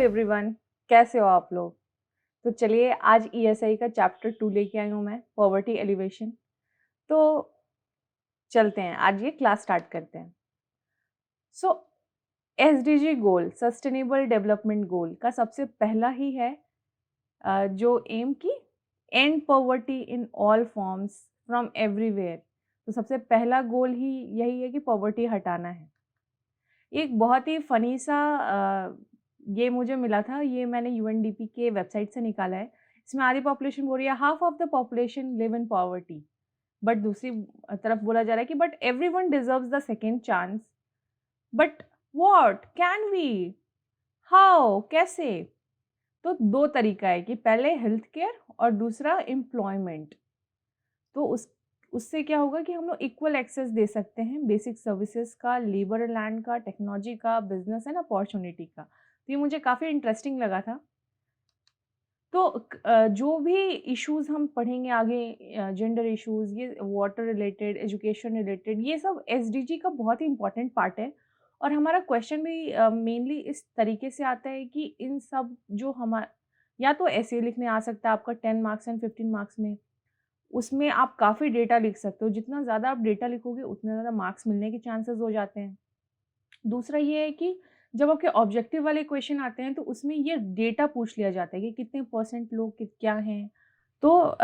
Everyone, कैसे हो आप लोग। तो चलिए आज ईएसआई का चैप्टर 2 लेके आई हूँ मैं, पॉवर्टी एलिवेशन। तो चलते हैं, आज ये क्लास स्टार्ट करते हैं। सो एसडीजी गोल, सस्टेनेबल डेवलपमेंट गोल का सबसे पहला ही है जो एम की and poverty in all forms from everywhere. तो सबसे पहला गोल ही यही है कि पॉवर्टी हटाना है। एक बहुत ही फ़नी सा ये मुझे मिला था, ये मैंने यूएनडीपी के वेबसाइट से निकाला है। इसमें आधी पॉपुलेशन बोल रही है half of the population live in poverty, but दूसरी तरफ बोला जा रहा है कि but everyone deserves the second chance. But what can we, how, कैसे? तो दो तरीका है कि पहले हेल्थ केयर और दूसरा एम्प्लॉयमेंट। तो उससे क्या होगा कि हम लोग इक्वल एक्सेस दे सकते हैं बेसिक सर्विसेज का, लेबर लैंड का, टेक्नोलॉजी का, बिजनेस एंड अपॉर्चुनिटी का। तो ये मुझे काफ़ी इंटरेस्टिंग लगा था। तो जो भी इश्यूज हम पढ़ेंगे आगे, जेंडर इश्यूज, ये वाटर रिलेटेड, एजुकेशन रिलेटेड, ये सब एसडीजी का बहुत ही इंपॉर्टेंट पार्ट है। और हमारा क्वेश्चन भी मेनली इस तरीके से आता है कि इन सब जो हमारा या तो ऐसे लिखने आ सकता है आपका 10 मार्क्स एंड 15 मार्क्स में, उसमें आप काफ़ी डेटा लिख सकते हो। जितना ज़्यादा आप डेटा लिखोगे उतने ज़्यादा मार्क्स मिलने के चांसेस हो जाते हैं। दूसरा ये है कि जब आपके ऑब्जेक्टिव वाले क्वेश्चन आते हैं तो उसमें ये डेटा पूछ लिया जाता है कि कितने परसेंट लोग क्या हैं। तो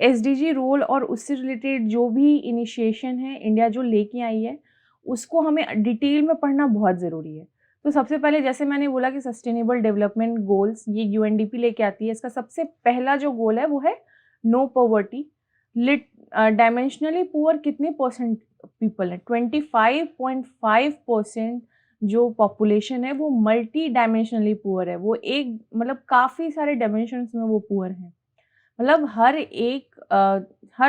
एसडीजी रोल और उससे रिलेटेड जो भी इनिशिएशन है इंडिया जो लेके आई है, उसको हमें डिटेल में पढ़ना बहुत ज़रूरी है। तो सबसे पहले जैसे मैंने बोला कि सस्टेनेबल डेवलपमेंट गोल्स ये यूएनडीपी लेके आती है। इसका सबसे पहला जो गोल है वो है नो पॉवर्टी। डायमेंशनली पुअर कितने परसेंट पीपल है? 25.5% जो पॉपुलेशन है वो मल्टी डायमेंशनली पुअर है। वो एक मतलब काफ़ी सारे डायमेंशंस में वो पुअर हैं। मतलब हर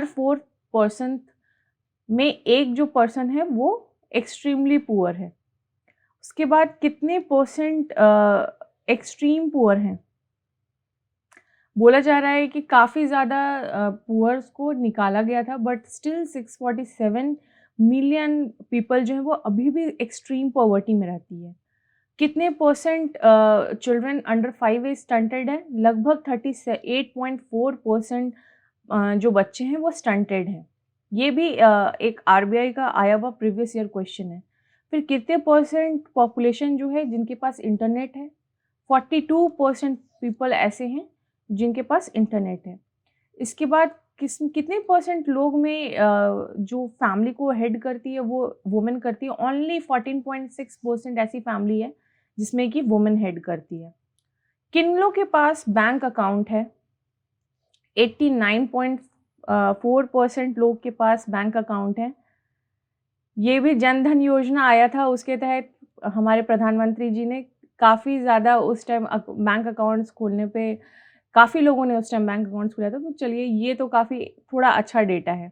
4% में एक जो पर्सन है वो एक्सट्रीमली पुअर है। उसके बाद कितने परसेंट एक्सट्रीम पुअर हैं? बोला जा रहा है कि काफ़ी ज़्यादा पुअर्स को निकाला गया था, बट स्टिल 647 मिलियन पीपल जो है वो अभी भी एक्सट्रीम पॉवर्टी में रहती है। कितने percent children under 5 age stunted है? लगभग 38.4% जो बच्चे हैं वो स्टंटेड हैं। ये भी एक आरबीआई का आया हुआ प्रीवियस ईयर क्वेश्चन है। फिर कितने परसेंट पॉपुलेशन जो है जिनके पास इंटरनेट है? 42% पीपल ऐसे हैं जिनके पास इंटरनेट है। इसके बाद कितने परसेंट लोग में जो फैमिली को हेड करती है वो वुमेन करती है? ओनली 14.6% ऐसी फैमिली है जिसमें कि वुमेन हेड करती है। किन लोग के पास बैंक अकाउंट है? 89.4% लोग के पास बैंक अकाउंट है। ये भी जन धन योजना आया था, उसके तहत हमारे प्रधानमंत्री जी ने काफ़ी ज़्यादा उस टाइम बैंक अकाउंट्स खोलने पे काफ़ी लोगों ने उस टाइम बैंक अकाउंट्स खोला था। तो चलिए ये तो काफ़ी थोड़ा अच्छा डेटा है।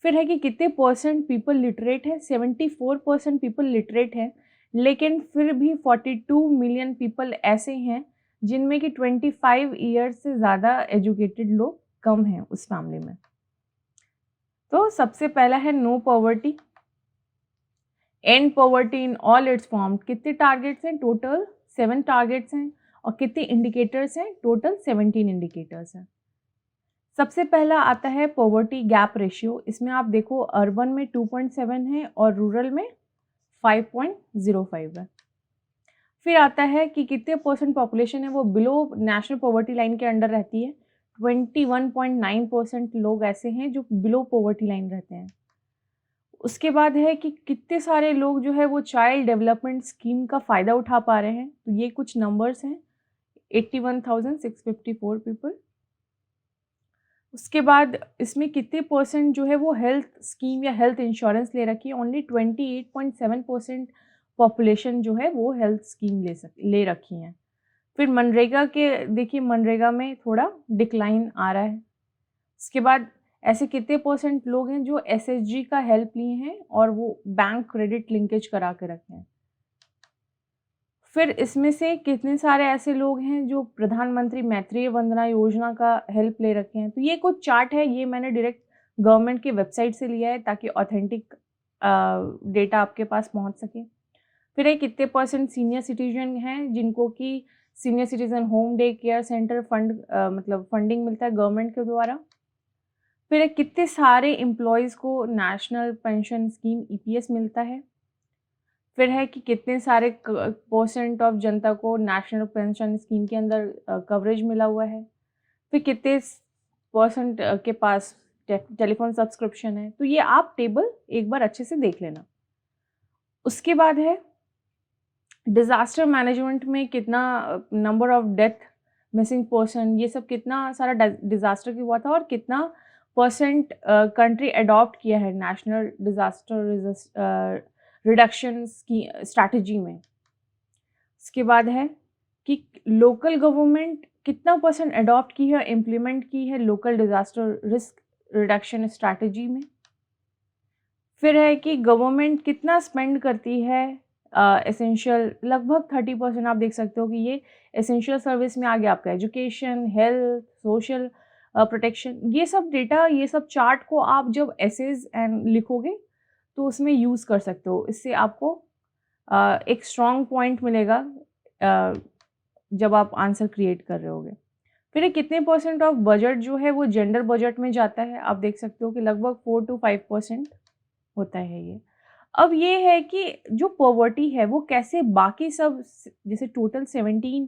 फिर है कि कितने परसेंट पीपल लिटरेट है? 74% पीपल लिटरेट है, लेकिन फिर भी 42 मिलियन पीपल ऐसे हैं जिनमें कि 25 ईयर्स से ज़्यादा एजुकेटेड लोग कम हैं उस फैमिली में। तो सबसे पहला है no poverty, end poverty in all its form. कितने टारगेट्स हैं? टोटल 7 टारगेट्स हैं। और कितने इंडिकेटर्स हैं? टोटल 17 इंडिकेटर्स हैं। सबसे पहला आता है पॉवर्टी गैप रेशियो। इसमें आप देखो अर्बन में 2.7 है और रूरल में 5.05 है। फिर आता है कि कितने परसेंट पॉपुलेशन है वो बिलो नेशनल पॉवर्टी लाइन के अंडर रहती है? 21.9% लोग ऐसे हैं जो बिलो पॉवर्टी लाइन रहते हैं। उसके बाद है कि कितने सारे लोग जो है वो चाइल्ड डेवलपमेंट स्कीम का फ़ायदा उठा पा रहे हैं। तो ये कुछ नंबर्स हैं, 81,654 पीपल। उसके बाद इसमें कितने परसेंट जो है वो हेल्थ स्कीम या हेल्थ इंश्योरेंस ले रखी है? ओनली 28.7% पॉपुलेशन जो है वो हेल्थ स्कीम ले रखी हैं। फिर मनरेगा के देखिए, मनरेगा में थोड़ा डिक्लाइन आ रहा है। उसके बाद ऐसे कितने परसेंट लोग हैं जो एसएचजी का हेल्प लिए हैं और वो बैंक क्रेडिट लिंकेज करा के रखे हैं। फिर इसमें से कितने सारे ऐसे लोग हैं जो प्रधानमंत्री मैत्रेय वंदना योजना का हेल्प ले रखे हैं। तो ये कुछ चार्ट है, ये मैंने डायरेक्ट गवर्नमेंट की वेबसाइट से लिया है ताकि ऑथेंटिक डेटा आपके पास पहुंच सके। फिर ये कितने परसेंट सीनियर सिटीजन हैं जिनको कि senior citizen home day care centre fund मतलब फंडिंग मिलता है गवर्नमेंट के द्वारा। फिर कितने सारे एम्प्लॉयज़ को नेशनल पेंशन स्कीम ईपीएस मिलता है। फिर है कि कितने सारे परसेंट ऑफ जनता को नेशनल पेंशन स्कीम के अंदर कवरेज मिला हुआ है। फिर कितने परसेंट के पास टेलीफोन सब्सक्रिप्शन है। तो ये आप टेबल एक बार अच्छे से देख लेना। उसके बाद है डिज़ास्टर मैनेजमेंट में कितना number of death, missing person, ये सब कितना सारा डिज़ास्टर की हुआ था और कितना परसेंट कंट्री अडॉप्ट किया है नेशनल डिज़ास्टर रिडक्शन की स्ट्रैटेजी में। इसके बाद है कि लोकल गवर्नमेंट कितना परसेंट अडॉप्ट की है, इम्प्लीमेंट की है local disaster risk reduction strategy में। फिर है कि गवर्नमेंट कितना स्पेंड करती है एसेंशियल, लगभग 30% आप देख सकते हो कि ये एसेंशियल सर्विस में आ गया आपका एजुकेशन, हेल्थ, सोशल प्रोटेक्शन। ये सब डेटा, ये सब चार्ट को आप जब एसेज एंड लिखोगे तो उसमें यूज़ कर सकते हो। इससे आपको एक स्ट्रॉन्ग पॉइंट मिलेगा जब आप आंसर क्रिएट कर रहे होगे। फिर ये कितने परसेंट ऑफ बजट जो है वो जेंडर बजट में जाता है, आप देख सकते हो कि लगभग 4 to 5% होता है ये। अब ये है कि जो पॉवर्टी है वो कैसे बाकी सब जैसे टोटल 17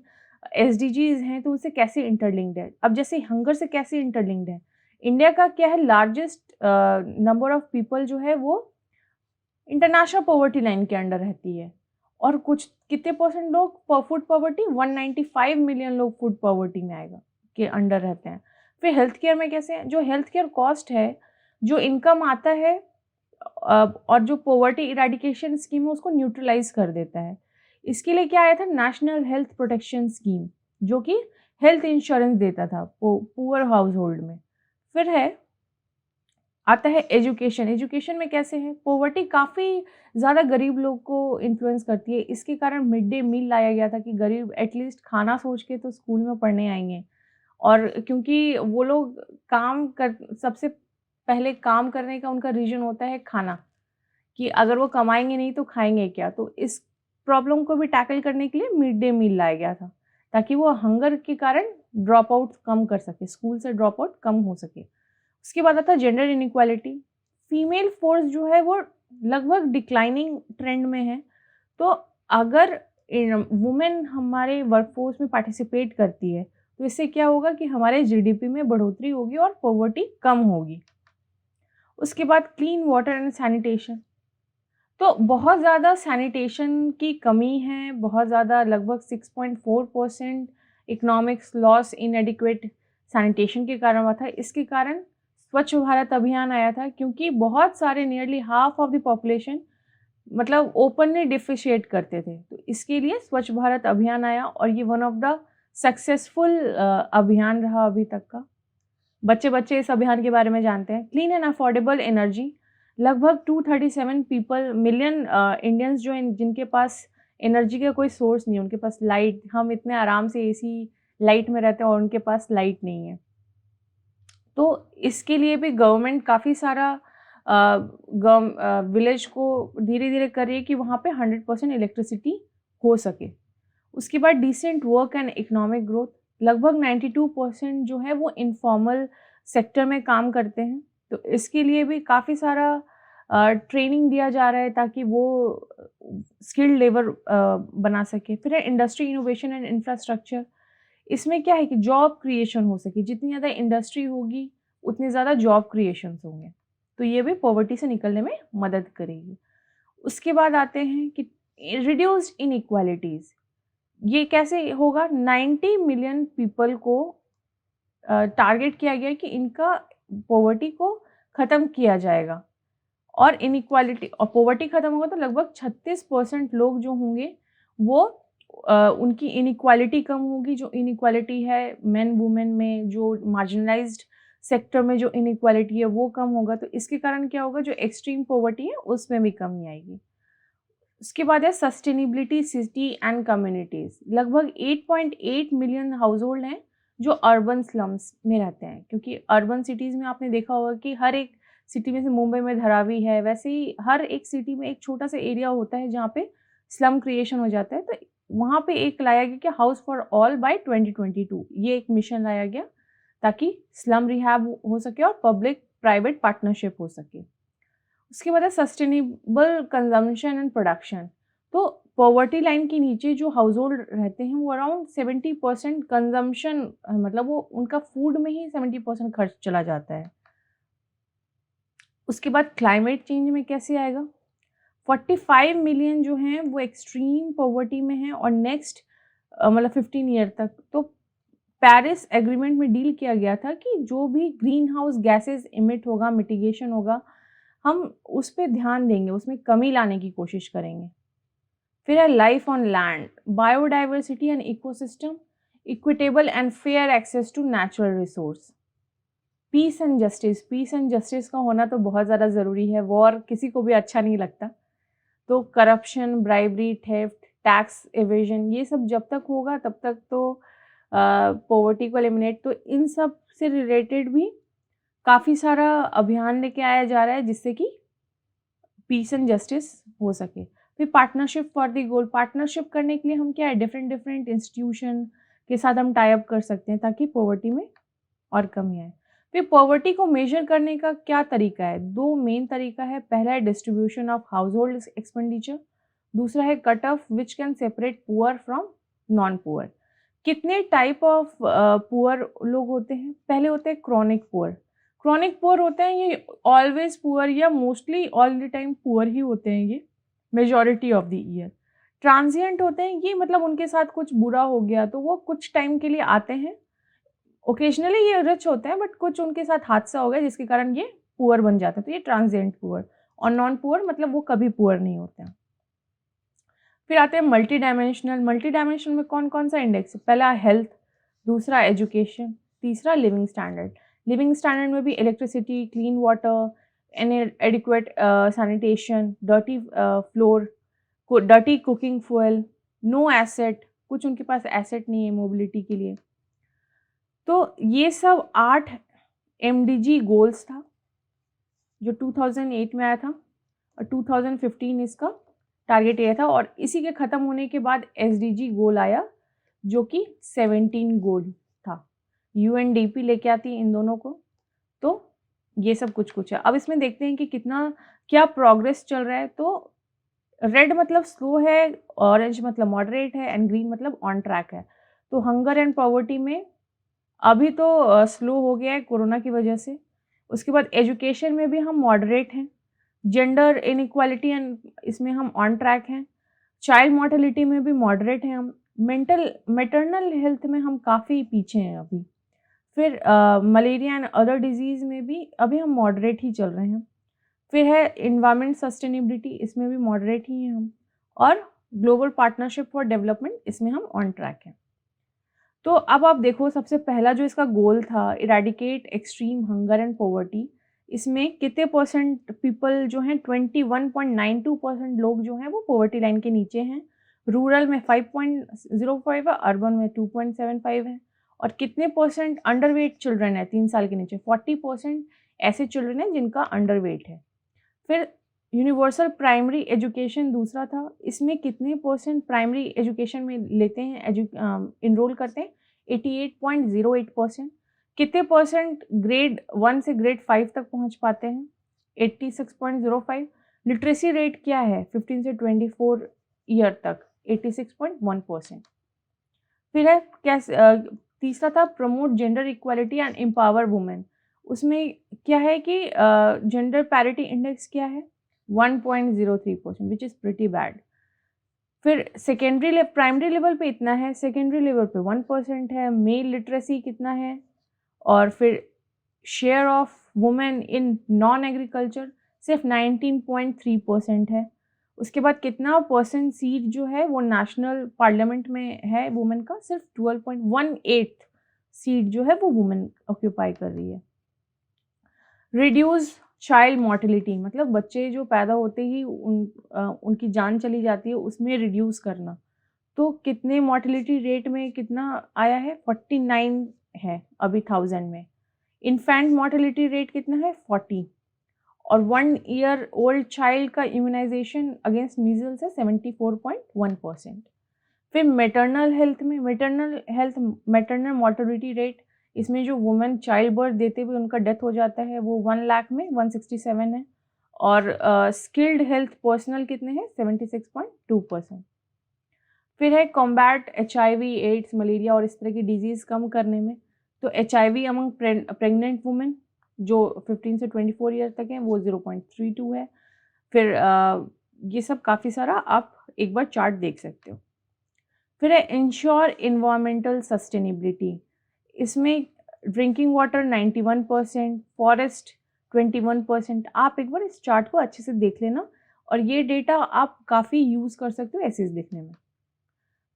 एसडीजीज हैं तो उससे कैसे इंटरलिंक्ड है। अब जैसे हंगर से कैसे इंटरलिंक्ड है, इंडिया का क्या है, लार्जेस्ट नंबर ऑफ पीपल जो है वो इंटरनेशनल पॉवर्टी लाइन के अंडर रहती है। और कुछ कितने परसेंट लोग फूड पॉवर्टी, 195 मिलियन लोग फूड पॉवर्टी में आएगा के अंडर रहते हैं। फिर हेल्थ केयर में कैसे है, जो हेल्थ केयर कॉस्ट है, जो इनकम आता है और जो पॉवर्टी इरेडिकेशन स्कीम है उसको न्यूट्रलाइज कर देता है। इसके लिए क्या आया था, नेशनल हेल्थ प्रोटेक्शन स्कीम, जो कि हेल्थ इंश्योरेंस देता था पुअर हाउस होल्ड में। फिर है आता है एजुकेशन। एजुकेशन में कैसे है, पॉवर्टी काफ़ी ज़्यादा गरीब लोग को इन्फ्लुएंस करती है। इसके कारण मिड डे मील लाया गया था कि गरीब एटलीस्ट खाना सोच के तो स्कूल में पढ़ने आएंगे। और क्योंकि वो लोग काम कर, सबसे पहले काम करने का उनका रीज़न होता है खाना, कि अगर वो कमाएंगे नहीं तो खाएंगे क्या। तो इस प्रॉब्लम को भी टैकल करने के लिए मिड डे मील लाया गया था, ताकि वो हंगर के कारण ड्रॉप आउट कम कर सके, स्कूल से ड्रॉप आउट कम हो सके। उसके बाद आता है जेंडर इनइक्वालिटी। फीमेल फोर्स जो है वो लगभग डिक्लाइनिंग ट्रेंड में है। तो अगर वुमेन हमारे वर्कफोर्स में पार्टिसिपेट करती है तो इससे क्या होगा कि हमारे जीडीपी में बढ़ोतरी होगी और पॉवर्टी कम होगी। उसके बाद क्लीन वाटर एंड सैनिटेशन। तो बहुत ज़्यादा सैनिटेशन की कमी है, बहुत ज़्यादा, लगभग 6.4% इकोनॉमिक्स लॉस इनएडिक्वेट सैनिटेशन के कारण हुआ था। इसके कारण स्वच्छ भारत अभियान आया था, क्योंकि बहुत सारे nearly half of the population मतलब ओपनली डिफिशिएट करते थे। तो इसके लिए स्वच्छ भारत अभियान आया और ये वन ऑफ द सक्सेसफुल अभियान रहा अभी तक का। बच्चे बच्चे इस अभियान के बारे में जानते हैं। क्लीन एंड अफोर्डेबल एनर्जी, लगभग 237 मिलियन इंडियंस जो जिनके पास एनर्जी का कोई सोर्स नहीं है, उनके पास लाइट, हम इतने आराम से एसी लाइट में रहते हैं और उनके पास लाइट नहीं है। तो इसके लिए भी गवर्नमेंट काफ़ी सारा विलेज को धीरे धीरे कर रही है कि वहाँ पे 100% इलेक्ट्रिसिटी हो सके। उसके बाद decent work and economic growth, लगभग 92% जो है वो इनफॉर्मल सेक्टर में काम करते हैं। तो इसके लिए भी काफ़ी सारा ट्रेनिंग दिया जा रहा है ताकि वो स्किल्ड लेबर बना सके। फिर है इंडस्ट्री इनोवेशन एंड इंफ्रास्ट्रक्चर। इसमें क्या है कि जॉब क्रिएशन हो सके, जितनी ज़्यादा इंडस्ट्री होगी उतने ज़्यादा जॉब क्रिएशन होंगे, तो ये भी पॉवर्टी से निकलने में मदद करेगी। उसके बाद आते हैं कि रिड्यूस्ड इनइक्वालिटीज़, ये कैसे होगा, 90 मिलियन पीपल को टारगेट किया गया कि इनका पॉवर्टी को ख़त्म किया जाएगा। और इनइक्वालिटी और पॉवर्टी ख़त्म होगा तो लगभग 36% लोग जो होंगे वो उनकी इनइक्वालिटी कम होगी। जो इनइक्वालिटी है मेन वुमेन में, जो मार्जिनलाइज्ड सेक्टर में जो इनइक्वालिटी है वो कम होगा। तो इसके कारण क्या होगा, जो एक्सट्रीम पॉवर्टी है उसमें भी कमी आएगी। उसके बाद है सस्टेनेबिलिटी सिटी एंड कम्युनिटीज़, लगभग 8.8 मिलियन हाउस होल्ड हैं जो अर्बन स्लम्स में रहते हैं। क्योंकि अर्बन सिटीज़ में आपने देखा होगा कि हर एक सिटी में, से मुंबई में धारावी है, वैसे ही हर एक सिटी में एक छोटा सा एरिया होता है जहाँ पे स्लम क्रिएशन हो जाता है। तो वहाँ पे एक लाया गया कि हाउस फॉर ऑल बाय 2022, ये एक मिशन लाया गया ताकि स्लम रिहैब हो सके और पब्लिक प्राइवेट पार्टनरशिप हो सके। उसके बाद है सस्टेनेबल कंजम्पशन एंड प्रोडक्शन। तो पॉवर्टी लाइन के नीचे जो हाउस होल्ड रहते हैं वो अराउंड 70% कंजम्पशन, मतलब वो उनका फूड में ही 70% खर्च चला जाता है। उसके बाद क्लाइमेट चेंज में कैसे आएगा, 45 मिलियन जो हैं वो एक्सट्रीम पॉवर्टी में हैं और नेक्स्ट मतलब 15 ईयर तक। तो पेरिस एग्रीमेंट में डील किया गया था कि जो भी ग्रीन हाउस गैसेज इमिट होगा, मिटिगेशन होगा, हम उस पर ध्यान देंगे, उसमें कमी लाने की कोशिश करेंगे। फिर है life on land, biodiversity and ecosystem, equitable and fair access to natural resource, peace and justice. Peace and justice का होना तो बहुत ज़्यादा ज़रूरी है, वॉर किसी को भी अच्छा नहीं लगता। तो corruption, bribery, theft, tax evasion, ये सब जब तक होगा तब तक तो पॉवर्टी को एलिमिनेट, तो इन सब से रिलेटेड भी काफ़ी सारा अभियान लेके आया जा रहा है जिससे कि पीस एंड जस्टिस हो सके। फिर partnership for the goal, partnership करने के लिए हम क्या है, डिफरेंट डिफरेंट इंस्टीट्यूशन के साथ हम टाई अप कर सकते हैं ताकि पॉवर्टी में और कमी आए। फिर पॉवर्टी को मेजर करने का क्या तरीका है, दो मेन तरीका है। पहला है distribution of house hold expenditure, दूसरा है cut of which can separate poor from non poor. कितने टाइप ऑफ पुअर लोग होते हैं, पहले होते हैं क्रॉनिक पुअर। क्रॉनिक पुअर होते हैं ये ऑलवेज पुअर या mostly all the time poor ही होते हैं, ये majority of the year. Transient होते हैं, ये मतलब उनके साथ कुछ बुरा हो गया तो वो कुछ टाइम के लिए आते हैं, ओकेजनली ये रिच होते हैं बट कुछ उनके साथ हादसा हो गया जिसके कारण ये पुअर बन जाते हैं, तो ये ट्रांजिएंट पुअर। और नॉन पुअर मतलब वो कभी पुअर नहीं होते हैं। फिर आते हैं मल्टी डायमेंशनल। मल्टी डायमेंशनल में कौन कौन सा इंडेक्स, पहला हेल्थ, दूसरा एजुकेशन, तीसरा लिविंग स्टैंडर्ड। लिविंग स्टैंडर्ड में भी electricity, clean water, adequate sanitation, dirty floor, dirty cooking fuel, no asset, कुछ उनके पास एसेट नहीं है मोबिलिटी के लिए। तो ये सब 8 MDG गोल्स था जो 2008 में आया था और 2015 इसका टारगेट एरिया था, और इसी के ख़त्म होने के बाद SDG गोल आया जो कि 17 गोल था। UNDP लेके आती इन दोनों को। तो ये सब कुछ कुछ है। अब इसमें देखते हैं कि कितना क्या प्रोग्रेस चल रहा है। तो रेड मतलब स्लो है, ऑरेंज मतलब मॉडरेट है एंड ग्रीन मतलब ऑन ट्रैक है। तो हंगर एंड पॉवर्टी में अभी तो स्लो हो गया है कोरोना की वजह से। उसके बाद एजुकेशन में भी हम मॉडरेट हैं। जेंडर इनइक्वालिटी एंड इसमें हम ऑन ट्रैक हैं। चाइल्ड मॉर्टेलिटी में भी मॉडरेट हैं हम। मैटरनल हेल्थ में हम काफ़ी पीछे हैं अभी। फिर मलेरिया एंड अदर डिजीज़ में भी अभी हम मॉडरेट ही चल रहे हैं। फिर है इन्वायरमेंट सस्टेनेबिलिटी, इसमें भी मॉडरेट ही हैं हम। और ग्लोबल पार्टनरशिप फॉर डेवलपमेंट, इसमें हम ऑन ट्रैक हैं। तो अब आप देखो, सबसे पहला जो इसका गोल था, eradicate extreme hunger and poverty, इसमें कितने परसेंट पीपल जो हैं, 21.92% लोग जो हैं वो पॉवर्टी लाइन के नीचे हैं। रूरल में 5.05 है, अर्बन में 2.75 है। और कितने परसेंट अंडरवेट चिल्ड्रन है 3 साल के नीचे, 40% ऐसे चिल्ड्रन हैं जिनका अंडरवेट है। फिर यूनिवर्सल प्राइमरी एजुकेशन दूसरा था, इसमें कितने परसेंट प्राइमरी एजुकेशन में लेते हैं, इनरोल करते हैं, 88.08%। कितने परसेंट ग्रेड 1 से ग्रेड 5 तक पहुंच पाते हैं, 86.05। लिटरेसी रेट क्या है 15 से 24 ईयर तक, 86.1%। फिर है तीसरा था promote gender equality and empower women. उसमें क्या है कि जेंडर पैरिटी इंडेक्स क्या है, 1.03%, विच इज़ प्रिटी बैड। फिर प्राइमरी लेवल पे इतना है, सेकेंडरी लेवल पे 1% है। मेल लिटरेसी कितना है, और फिर share of women in non agriculture सिर्फ 19.3% है। उसके बाद कितना परसेंट सीट जो है वो नेशनल पार्लियामेंट में है वुमेन का, सिर्फ 12.18 सीट जो है वो वुमेन ऑक्यूपाई कर रही है। रिड्यूस चाइल्ड मॉर्टेलिटी, मतलब बच्चे जो पैदा होते ही उनकी जान चली जाती है, उसमें रिड्यूस करना। तो कितने मॉर्टेलिटी रेट में कितना आया है, 49 है अभी 1000 में। इन्फेंट मॉर्टेलिटी रेट कितना है, 40। और 1 ईयर ओल्ड चाइल्ड का इम्यूनाइजेशन अगेंस्ट मीजल्स है 74.1%। फिर मैटरनल मोर्टेलिटी रेट, इसमें जो वुमेन चाइल्ड बर्थ देते हुए उनका डेथ हो जाता है वो 1 लाख में 167 है, और स्किल्ड हेल्थ पर्सनल कितने हैं 76.2%। फिर है कॉम्बैट HIV, एड्स, मलेरिया और इस तरह की डिजीज़ कम करने में, तो HIV अमंग प्रेग्नेंट वुमेन जो 15 से 24 ईयर तक हैं वो 0.32 है। फिर ये सब काफ़ी सारा आप एक बार चार्ट देख सकते हो। फिर है इंश्योर इन्वायरमेंटल सस्टेनेबिलिटी, इसमें ड्रिंकिंग वाटर 91%, फॉरेस्ट 21%। आप एक बार इस चार्ट को अच्छे से देख लेना और ये डेटा आप काफ़ी यूज़ कर सकते हो ऐसे लिखने में।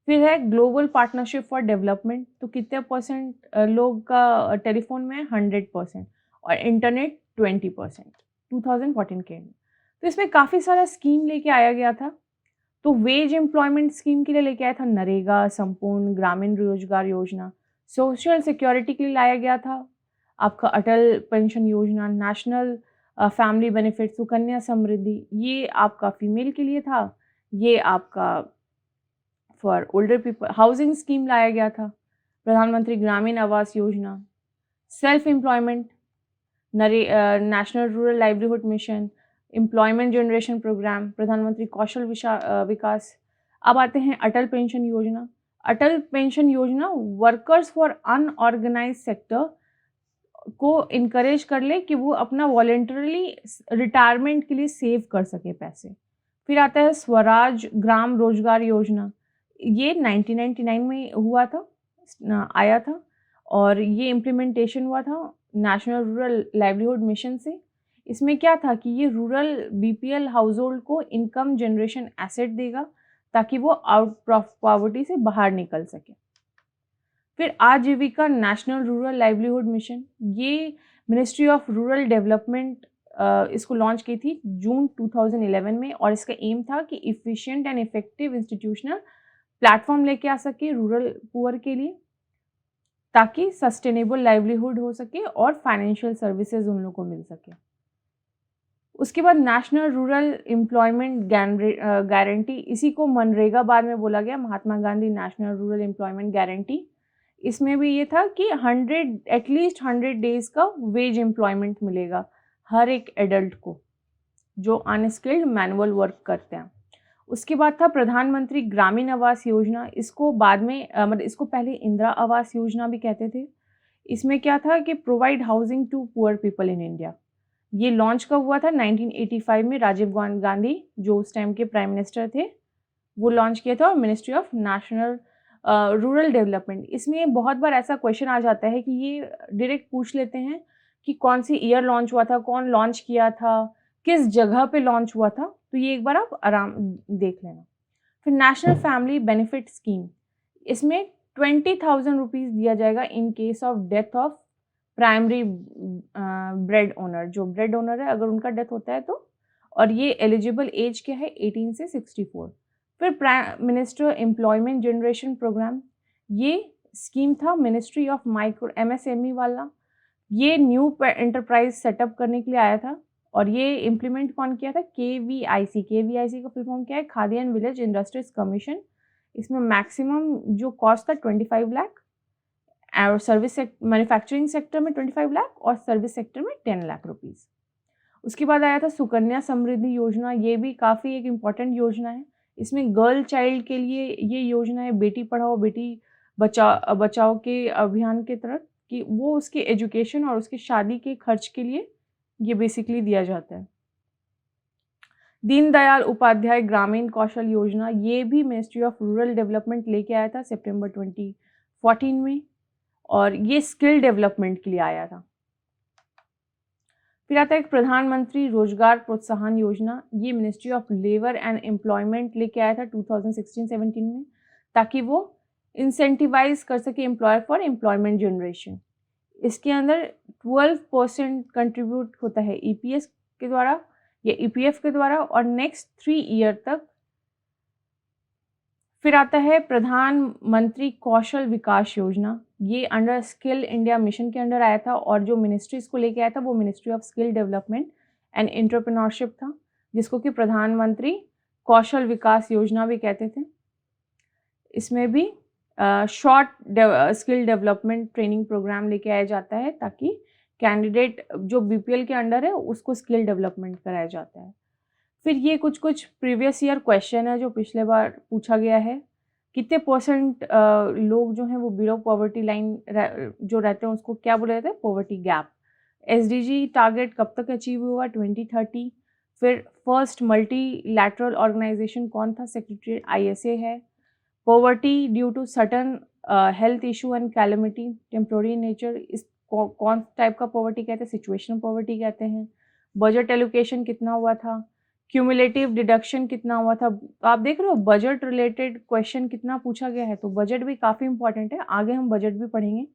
फिर है ग्लोबल पार्टनरशिप फॉर डेवलपमेंट, तो कितने परसेंट लोग का टेलीफोन में 100% और इंटरनेट 20% 2014 के end। तो इसमें काफ़ी सारा स्कीम लेके आया गया था। तो वेज एम्प्लॉयमेंट स्कीम के लिए लेके आया था नरेगा, संपूर्ण ग्रामीण रोजगार योजना। सोशल सिक्योरिटी के लिए लाया गया था आपका Atal pension Yojana, national family benefit, Sukanya Samriddhi, ये आपका फीमेल के लिए था। ये आपका for older people housing scheme लाया गया था, Pradhan Mantri Gramin Awas Yojana, self employment, national rural livelihood mission, employment generation programme, Pradhan Mantri Kaushal Vikas. अब आते हैं Atal pension Yojana. Atal pension Yojana workers for unorganise sector को इनकरेज कर ले कि वो अपना वॉलेंटरली रिटायरमेंट के लिए सेव कर सके पैसे। फिर आता है स्वराज ग्राम रोजगार योजना, ये 1999 में हुआ था, आया था, और ये इम्प्लीमेंटेशन हुआ था नेशनल रूरल लाइवलीहुड मिशन से। इसमें क्या था कि ये रूरल BPL हाउस होल्ड को इनकम जनरेशन एसेट देगा ताकि वो आउट ऑफ पॉवर्टी से बाहर निकल सके। फिर आजीविका नेशनल रूरल लाइवलीहुड मिशन, ये मिनिस्ट्री ऑफ रूरल डेवलपमेंट इसको लॉन्च की थी जून 2011 में, और इसका एम था कि efficient and effective institutional platform लेके आ सके रूरल पुअर के लिए ताकि सस्टेनेबल लाइवलीहुड हो सके और फाइनेंशियल सर्विसेज उन लोगों को मिल सके। उसके बाद नेशनल रूरल एम्प्लॉयमेंट गारंटी, इसी को मनरेगा बाद में बोला गया, Mahatma Gandhi national rural employment guarantee. इसमें भी ये था कि 100 डेज का वेज एम्प्लॉयमेंट मिलेगा हर एक एडल्ट को जो अनस्किल्ड मैनुअल वर्क करते हैं। उसके बाद था प्रधानमंत्री ग्रामीण आवास योजना, इसको बाद में मतलब इसको पहले इंदिरा आवास योजना भी कहते थे। इसमें क्या था कि provide housing to poor people in India. ये लॉन्च कब हुआ था 1985 में, राजीव गांधी जो उस टाइम के प्राइम मिनिस्टर थे वो लॉन्च किया था, और ministry of national rural development. इसमें बहुत बार ऐसा क्वेश्चन आ जाता है कि ये डायरेक्ट पूछ लेते हैं कि कौन सी ईयर लॉन्च हुआ था, कौन लॉन्च किया था, किस जगह पे लॉन्च हुआ था, तो ये एक बार आप आराम देख लेना। फिर नेशनल फैमिली बेनिफिट स्कीम, इसमें 20,000 रुपीज़ दिया जाएगा in case of death of primary bread owner, जो ब्रेड ओनर है अगर उनका डेथ होता है तो, और ये एलिजिबल एज क्या है 18 से 64। फिर prime minister employment generation programme, ये स्कीम था मिनिस्ट्री ऑफ माइक्रो MSME वाला, ये न्यू एंटरप्राइज सेटअप करने के लिए आया था, और ये इम्प्लीमेंट कौन किया था KVIC का फुल फॉर्म क्या है, khadi and village industries commission. इसमें मैक्सिमम जो कॉस्ट था 25 लाख, और सर्विस मैन्युफैक्चरिंग सेक्टर में 25 लाख और सर्विस सेक्टर में 10 लाख रुपीज़। उसके बाद आया था सुकन्या समृद्धि योजना, ये भी काफ़ी एक इम्पॉर्टेंट योजना है। इसमें गर्ल चाइल्ड के लिए ये योजना है, बेटी पढ़ाओ बेटी बचाओ के अभियान के तहत, कि वो उसके एजुकेशन और उसकी शादी के खर्च के लिए ये बेसिकली दिया जाता है। दीनदयाल उपाध्याय ग्रामीण कौशल योजना, ये भी मिनिस्ट्री ऑफ रूरल डेवलपमेंट लेके आया था सितंबर 2014 में, और ये स्किल डेवलपमेंट के लिए आया था। फिर आता है प्रधानमंत्री रोजगार प्रोत्साहन योजना, ये ministry of labour and employment लेके आया था 2016-17 में, ताकि वो इंसेंटिवाइज कर सके एम्प्लॉयर फॉर एम्प्लॉयमेंट जनरेशन। इसके अंदर 12% कंट्रीब्यूट होता है EPS के द्वारा या EPF के द्वारा, और नेक्स्ट 3 ईयर तक। फिर आता है प्रधानमंत्री कौशल विकास योजना, ये अंडर स्किल इंडिया मिशन के अंडर आया था, और जो मिनिस्ट्री इसको लेके आया था वो ministry of skill development and entrepreneurship था, जिसको कि प्रधानमंत्री कौशल विकास योजना भी कहते थे। इसमें भी short skill development training programme लेके आया जाता है ताकि कैंडिडेट जो बीपीएल के अंडर है उसको स्किल डेवलपमेंट कराया जाता है। फिर ये कुछ कुछ प्रीवियस ईयर क्वेश्चन है जो पिछले बार पूछा गया है। कितने परसेंट लोग जो हैं वो बिलो पॉवर्टी लाइन जो रहते हैं उसको क्या बोला जाता है? Poverty gap. एसडीजी टारगेट कब तक अचीव हुआ? 2030। फिर फर्स्ट मल्टीलैटरल ऑर्गेनाइजेशन कौन था? सेक्रेटरी आईएसए है। Poverty due to certain health issue and calamity temporary nature, इस कौन टाइप का पॉवर्टी कहते हैं? सिचुएशनल पॉवर्टी कहते हैं। बजट एलोकेशन कितना हुआ था? क्यूमुलेटिव डिडक्शन कितना हुआ था? आप देख रहे हो बजट रिलेटेड क्वेश्चन कितना पूछा गया है, तो बजट भी काफ़ी इंपॉर्टेंट है, आगे हम बजट भी पढ़ेंगे।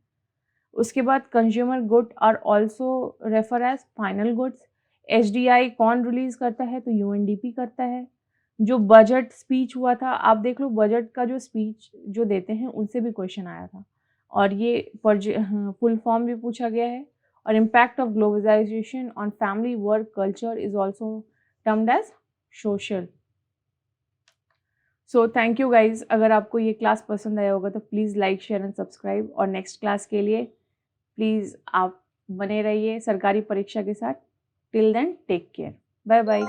उसके बाद consumer good are also refer as final goods. HDI कौन रिलीज करता है? तो यूएनडीपी करता है। जो बजट स्पीच हुआ था, आप देख लो बजट का जो स्पीच जो देते हैं उनसे भी क्वेश्चन आया था, और ये फुल फॉर्म भी पूछा गया है। और impact of globalisation on family work culture is also termed as social. So thank you guys. अगर आपको ये क्लास पसंद आया होगा तो please like share and subscribe, और नेक्स्ट क्लास के लिए प्लीज़ आप बने रहिए सरकारी परीक्षा के साथ। Till then take care, bye bye.